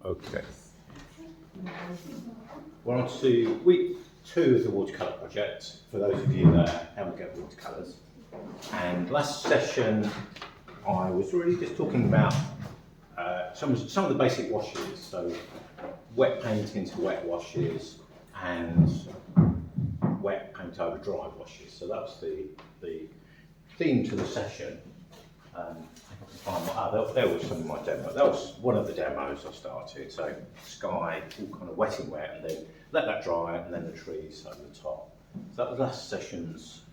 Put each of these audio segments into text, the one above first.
Okay. We're on to week 2 of the watercolour project, for those of you that haven't got watercolours. And last session I was really just talking about some of the basic washes, so wet paint into wet washes and wet paint over dry washes. So that was the theme to the session. There was some of my demo. That was one of the demos I started. So sky, all kind of wet and wet, and then let that dry, and then the trees over the top. So that was last session's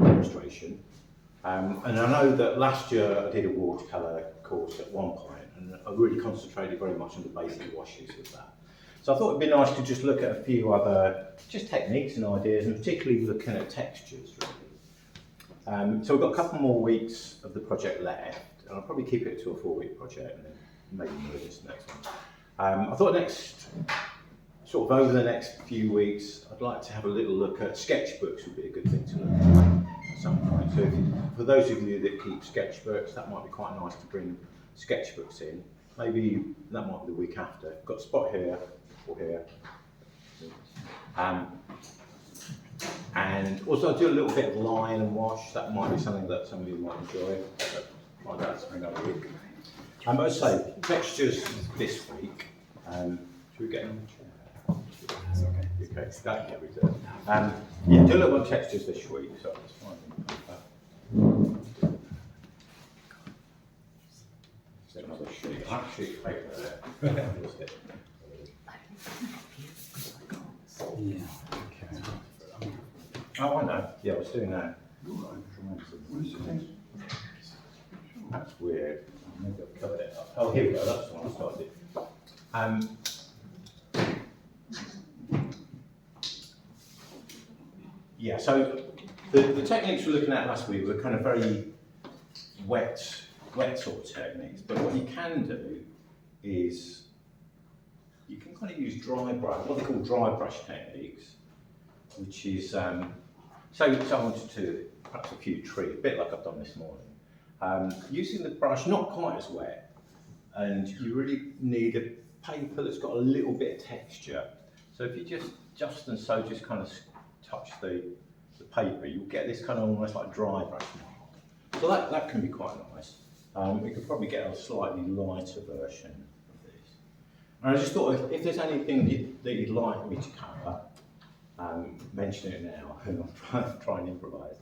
demonstration. And I know that last year I did a watercolour course at one point, and I really concentrated very much on the basic washes with that. So I thought it'd be nice to just look at a few other just techniques and ideas, and particularly looking at textures, really. So we've got a couple more weeks of the project left, and I'll probably keep it to a 4-week project and then maybe move this next one. I thought sort of over the next few weeks, I'd like to have a little look at sketchbooks. Would be a good thing to look at some point. So for those of you that keep sketchbooks, that might be quite nice to bring sketchbooks in. Maybe that might be the week after. I've got a spot here or here. And also I do a little bit of line and wash. That might be something that some of you might enjoy. Like that's for another week. But as I say, textures this week. Should we get in the chair? Okay, that, yeah, we do. Yeah, do a little bit of textures this week. So let's find paper. Get another sheet. Sheet of paper there. Yeah, okay. Oh, I know. Yeah, I was doing that. That's weird. Maybe I've covered it up. Oh, here we go. That's the one I started. Yeah, so the techniques we were looking at last week were kind of very wet sort of techniques. But what you can do is you can kind of use dry brush, what they call dry brush techniques, which is, so I wanted to perhaps a few trees, a bit like I've done this morning. Using the brush, not quite as wet, and you really need a paper that's got a little bit of texture. So if you just and so just kind of touch the paper, you'll get this kind of almost like dry brush mark. So that can be quite nice. We could probably get a slightly lighter version of this. And I just thought if there's anything that you'd like me to cover, mention it now, and I'll try and improvise.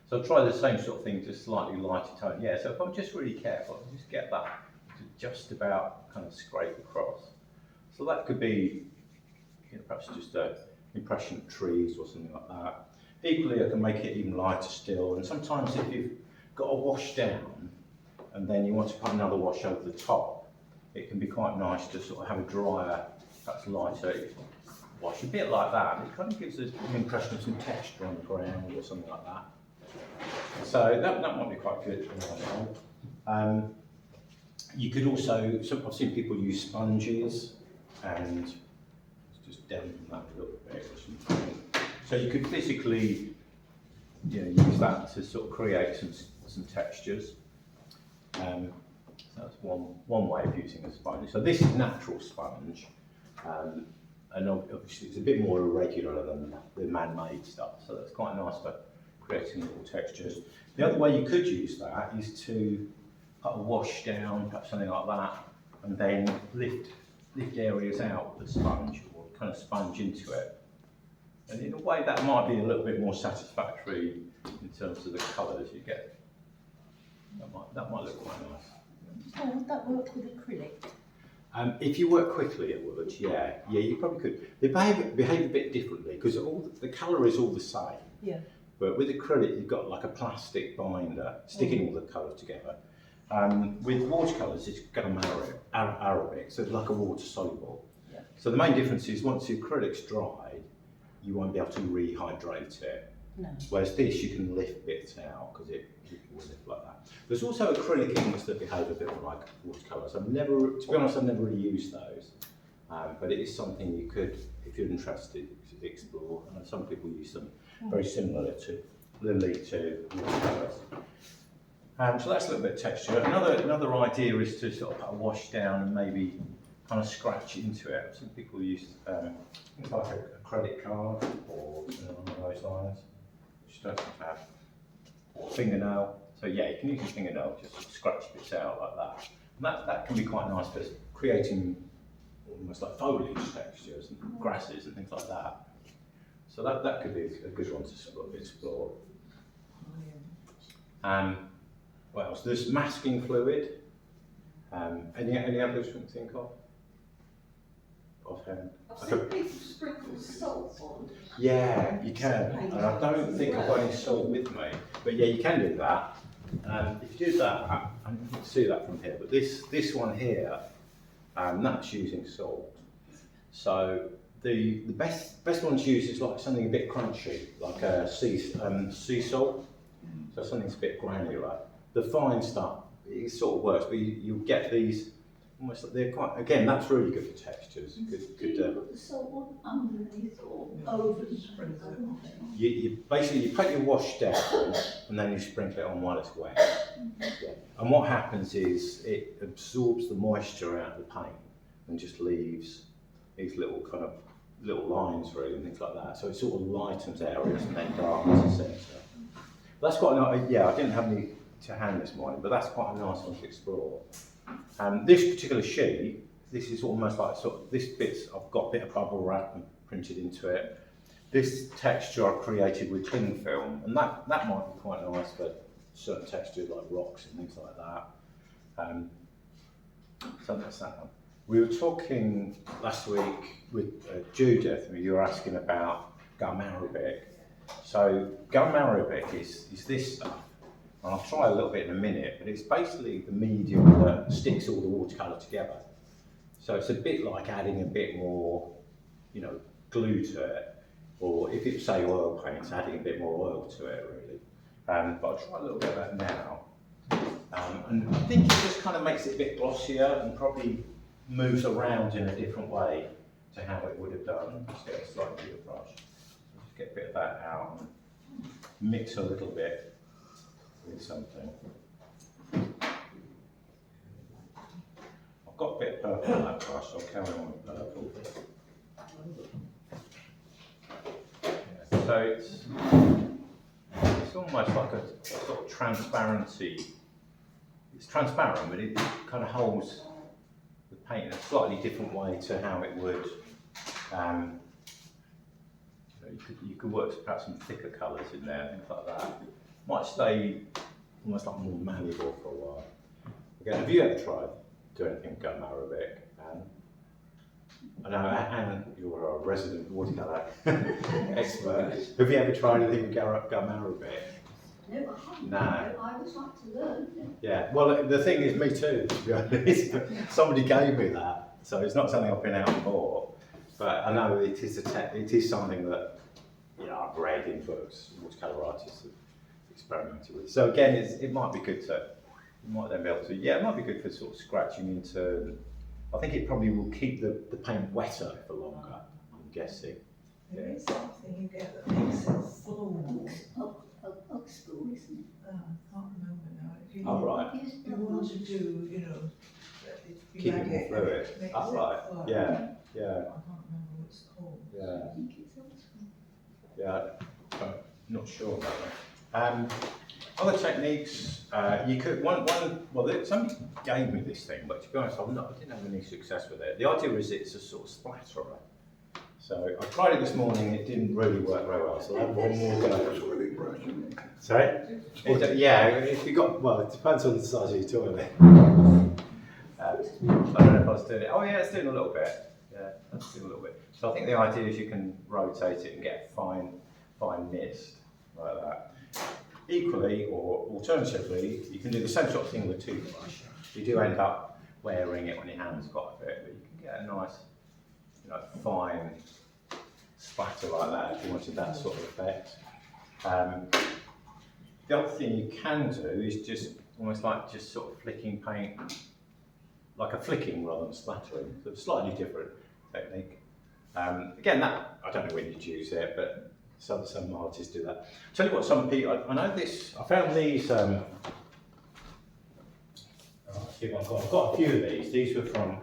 So I'll try the same sort of thing, just slightly lighter tone. Yeah, so if I'm just really careful, I'll just get that to just about kind of scrape across. So that could be, perhaps just an impression of trees or something like that. Equally, I can make it even lighter still. And sometimes if you've got a wash down, and then you want to put another wash over the top, it can be quite nice to sort of have a drier, perhaps lighter wash, a bit like that. It kind of gives an impression of some texture on the ground or something like that. So that might be quite good. You could also, I've seen people use sponges and just dampen that a little bit. So you could physically use that to sort of create some textures. So that's one way of using a sponge. So this is natural sponge, and obviously it's a bit more irregular than the man-made stuff. So that's quite nice for creating little textures. The other way you could use that is to put a wash down, perhaps something like that, and then lift areas out with the sponge, or kind of sponge into it. And in a way that might be a little bit more satisfactory in terms of the colours you get. That might look quite nice. Oh, would that work with acrylic? If you work quickly, it would. Yeah, you probably could. They behave a bit differently because the colour is all the same. Yeah. But with acrylic, you've got like a plastic binder sticking all the colours together. With watercolours, it's gum Arabic, so it's like a water soluble. Yeah. So the main difference is once the acrylic's dried, you won't be able to rehydrate it. No. Whereas this, you can lift bits out because it will lift like that. There's also acrylic inks that behave a bit more like watercolours. To be honest, I've never really used those. But it is something you could, if you're interested, explore. I know some people use them very similarly to watercolours. So that's a little bit of texture. Another idea is to sort of put a wash down and maybe kind of scratch into it. Some people use things like a credit card or something along those lines, which don't seem to have, or a fingernail. So yeah, you can use your fingernail, just scratch bits out like that. And that can be quite nice for creating almost like foliage textures and grasses and things like that. So that could be a good one to sort of explore. What else? There's masking fluid. Any others you can think of? Offhand? I've seen people sprinkle salt on. Yeah, you can. And I don't think I've got any salt with me, but yeah, you can do that. If you do that, and you can see that from here, but this one here, that's using salt. So the best one to use is like something a bit crunchy, like a sea salt. So something's a bit granular. The fine stuff, it sort of works, but you'll get these almost like they're quite. Again, that's really good for textures. Do you put the salt on underneath or over the sprinkle? You basically you put your wash down and then you sprinkle it on while it's wet. Yeah. And what happens is it absorbs the moisture out of the paint and just leaves these little kind of little lines really and things like that. So it sort of lightens areas and then darkens the centre. That's quite a nice. Yeah, I didn't have any to hand this morning, but that's quite a nice one to explore. This particular sheet, this is almost like this bit's, I've got a bit of bubble wrap and printed into it. This texture I created with cling film, and that might be quite nice for certain textures like rocks and things like that. So that's that one. We were talking last week with Judith, and you were asking about gum arabic. So gum arabic is this stuff. And I'll try a little bit in a minute, but it's basically the medium that sticks all the watercolour together. So it's a bit like adding a bit more, glue to it, or if it's say oil paints, adding a bit more oil to it really. But I'll try a little bit of that now. And I think it just kind of makes it a bit glossier and probably moves around in a different way to how it would have done. Just get a slightly bigger brush. Just get a bit of that out and mix a little bit with something. I've got a bit of purple on that brush, so I'll carry on with purple. Yeah, so it's almost like a sort of transparency. It's transparent, but it kind of holds the paint in a slightly different way to how it would. You could work perhaps some thicker colours in there, things like that. Might stay almost like more malleable for a while. Again, have you ever tried doing anything gum arabic? I know, Anne, you're a resident watercolour expert. Have you ever tried anything with gum arabic? No, I haven't. No. I would like to learn. Yeah, well, the thing is, me too, to be honest. Somebody gave me that, so it's not something I've been out and bought. But I know it is something that I've read in books, watercolour artists have experimented with. So again, it might be good to, you might then be able to, it might be good for sort of scratching into. I think it probably will keep the paint wetter for longer, I'm guessing. There is something you get that makes it flow. Oak school, isn't it? I can't remember now. If you, Oh, right. you want to do, Keep it more fluid. Oh, right. Yeah. I can't remember what it's called. Yeah. I think it's oak school. Yeah. I'm not sure about that. Other techniques, you could somebody gave me this thing, but to be honest, I didn't have any success with it. The idea is it's a sort of splatterer. So I tried it this morning, it didn't really work very well, so I'll have one more go. Sorry? If you got, it depends on the size of your toilet. I don't know if I was doing it. Oh yeah, it's doing a little bit. Yeah, that's doing a little bit. So I think the idea is you can rotate it and get a fine mist like that. Equally, or alternatively, you can do the same sort of thing with a toothbrush. You do end up wearing it on your hands quite a bit, but you can get a nice, fine splatter like that if you wanted that sort of effect. The other thing you can do is just almost like just sort of flicking paint, like a flicking rather than splattering. So it's a slightly different technique. Again, that I don't know when you'd use it, but some artists do that. Tell you what, some people, I know this. I found these. I've got a few of these. These were from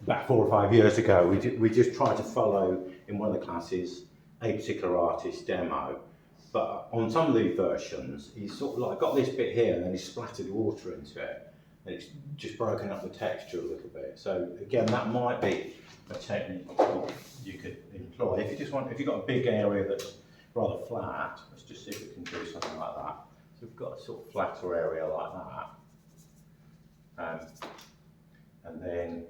about 4 or 5 years ago, we just tried to follow in one of the classes a particular artist's demo. But on some of the versions, he's sort of like got this bit here and then he splattered water into it. And it's just broken up the texture a little bit. So again, that might be a technique you could employ. If you've got a big area that's rather flat, let's just see if we can do something like that. So we've got a sort of flatter area like that. And then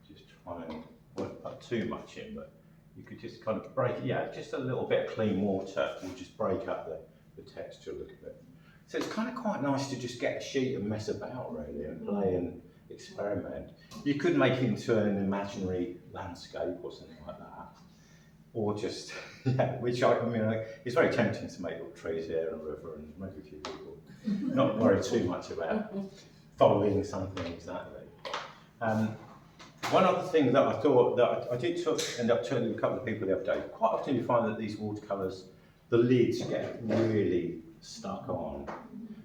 just try and, won't put too much in, but you could just kind of break, just a little bit of clean water will just break up the texture a little bit. So it's kind of quite nice to just get a sheet and mess about really and play and experiment. You could make it into an imaginary landscape or something like that. Or just, it's very tempting to make little trees here and a river and maybe a few people. Not worry too much about following something exactly. One other thing that I thought that I did end up telling a couple of people the other day, quite often you find that these watercolours, the lids get really stuck on.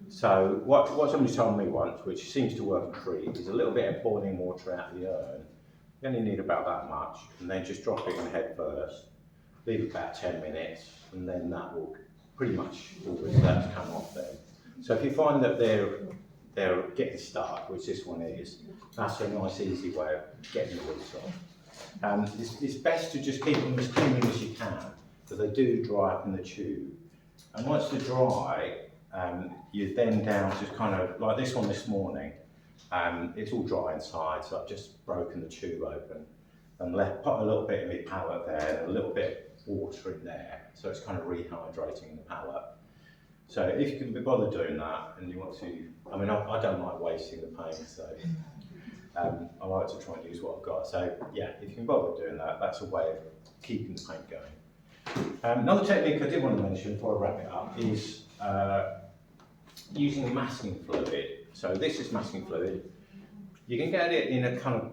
So what somebody told me once, which seems to work a treat, is a little bit of boiling water out of the urn. You only need about that much, and then just drop it in head first. Leave it about 10 minutes, and then that will pretty much all the steps come off then. So if you find that they're getting stuck, which this one is, that's a nice easy way of getting the lids off. It's best to just keep them as clean as you can, because they do dry up in the tube. And once they're dry, you're then down to kind of, like this one this morning, it's all dry inside, so I've just broken the tube open and put a little bit of my palette there and a little bit of water in there, so it's kind of rehydrating the palette. So if you can be bothered doing that and you want to, I don't like wasting the paint, so I like to try and use what I've got. So yeah, if you can bother doing that, that's a way of keeping the paint going. Another technique I did want to mention before I wrap it up is using masking fluid. So this is masking fluid. You can get it in a kind of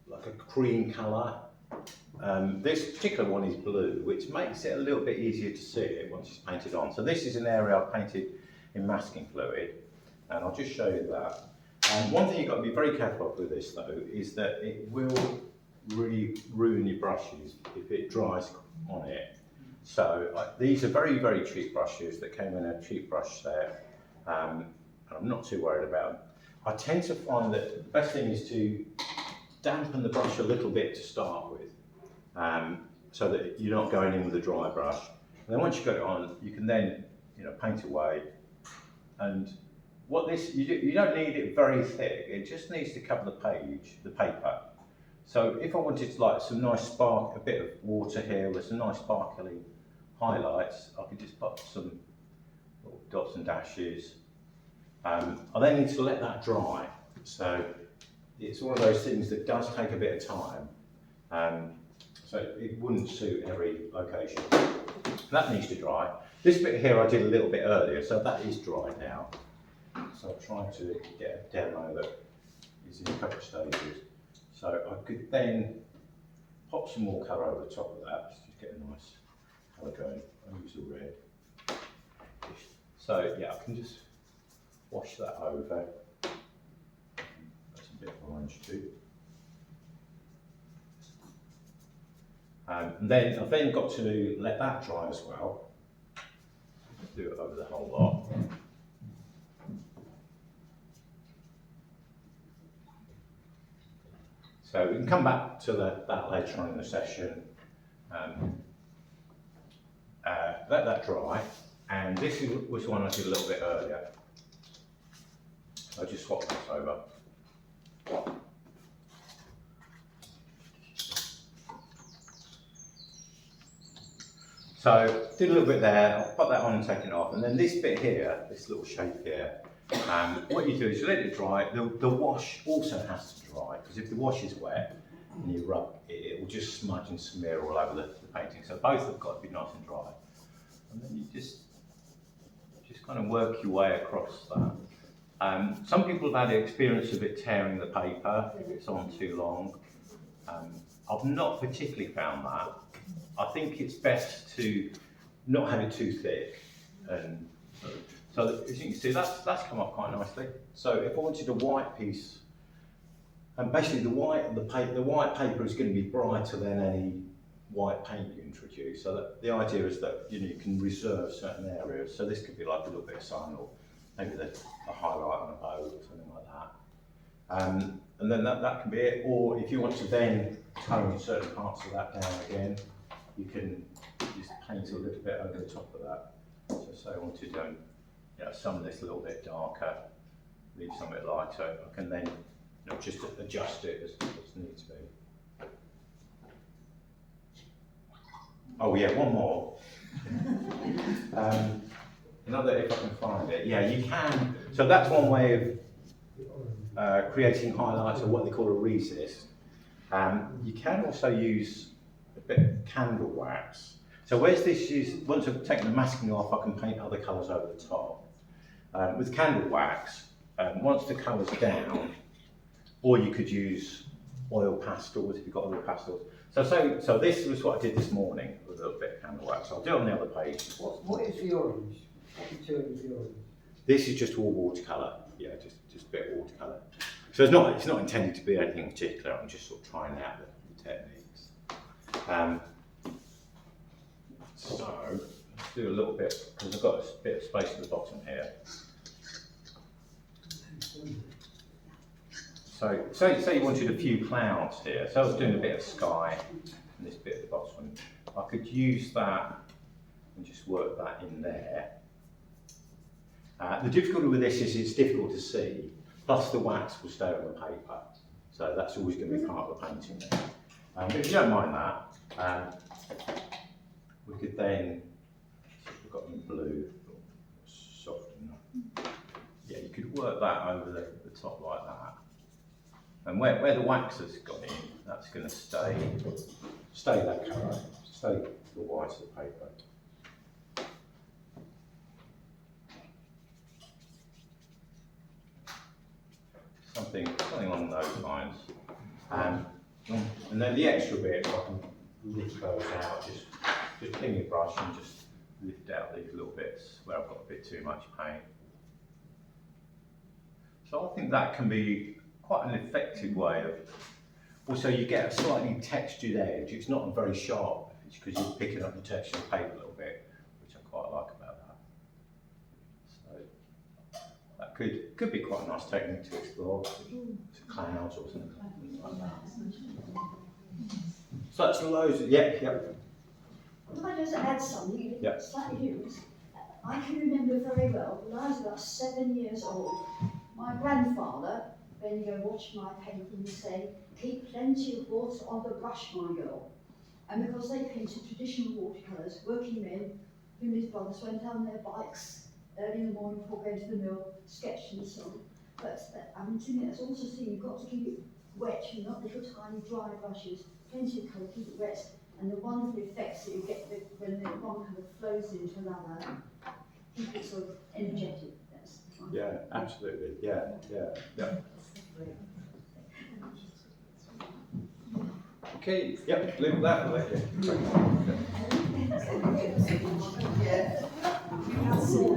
like a cream colour. This particular one is blue, which makes it a little bit easier to see it once it's painted on. So this is an area I've painted in masking fluid, and I'll just show you that. One thing you've got to be very careful of with this though is that it will really ruin your brushes if it dries on it. So these are very, very cheap brushes that came in a cheap brush set, and I'm not too worried about them. I tend to find that the best thing is to dampen the brush a little bit to start with, so that you're not going in with a dry brush. And then once you've got it on, you can then paint away. And what this, you don't need it very thick, it just needs to cover the page, the paper. So if I wanted like some nice spark, a bit of water here with some nice sparkly highlights, I could just put some little dots and dashes. I then need to let that dry. So it's one of those things that does take a bit of time. So it wouldn't suit every location. That needs to dry. This bit here I did a little bit earlier, so that is dry now. So I'm trying to get a demo that is in a couple of stages. So I could then pop some more colour over the top of that, just get a nice colour going. I'll use the red. So yeah, I can just wash that over. That's a bit of orange too. And then I've then got to let that dry as well. Do it over the whole lot. So we can come back to that later on in the session. Let that dry, and this was one I did a little bit earlier. I just swapped this over. So did a little bit there, I'll put that on and take it off, and then this bit here, this little shape here, what you do is you let it dry. The wash also has to dry, because if the wash is wet and you rub it, it will just smudge and smear all over the painting. So both have got to be nice and dry. And then you just kind of work your way across that. Some people have had the experience of it tearing the paper if it's on too long. I've not particularly found that. I think it's best to not have it too thick. And so as you can see, that's come up quite nicely. So if I wanted a white piece And basically the white paper is going to be brighter than any white paint you introduce. So that the idea is that you can reserve certain areas. So this could be like a little bit of sun, or maybe a highlight on a boat or something like that. And then that can be it. Or if you want to then tone certain parts of that down again, you can just paint a little bit over the top of that. So say I wanted some of this a little bit darker, leave some bit lighter, I can then just adjust it as needs to be. Oh yeah, one more. Another, if I can find it. Yeah, you can. So that's one way of creating highlights, or what they call a resist. You can also use a bit of candle wax. So where's this used? Once I've taken the masking off, I can paint other colours over the top. With candle wax, once the colour's down, or you could use oil pastels if you've got oil pastels. So this was what I did this morning with a little bit of candle wax. I'll do it on the other page. What is the orange? What material is the orange? This is just all watercolour. Yeah, just a bit of watercolour. So it's not intended to be anything particular. I'm just sort of trying out the techniques. So let's do a little bit, because I've got a bit of space at the bottom here. So say you wanted a few clouds here. So I was doing a bit of sky and this bit at the bottom. I could use that and just work that in there. The difficulty with this is it's difficult to see, plus the wax will stay on the paper. So that's always going to be part of the painting there. But if you don't mind that, we could then, we've got in blue, soft enough. Yeah, you could work that over the top like that. And where the wax has gone in, that's going to stay that colour, stay the white of the paper. Something along those lines. And then the extra bit, I can lift those out, just clean your brush and just lift out these little bits where I've got a bit too much paint. So I think that can be quite an effective way of, also you get a slightly textured edge. It's not a very sharp edge because you're picking up the texture of the paper a little bit, which I quite like about that. So that could be quite a nice technique to explore, to clouds or something like that. So that's loads of, yeah. Can I just add something? Yeah. Slightly different. I can remember very well, when I was about 7 years old, my grandfather, when you go watch my painting, would say, keep plenty of water on the brush, my girl. And because they painted traditional watercolours, working men, him and his brothers went on their bikes early in the morning before going to the mill, sketched and so on. But it's also seen you've got to keep it wet, not little tiny dry brushes, plenty of colour, keep it wet. And the wonderful effects that you get when the one kind of flows into another, keep it sort of energetic. Yeah, absolutely. Yeah. Okay, yep, leave that with you. Yeah.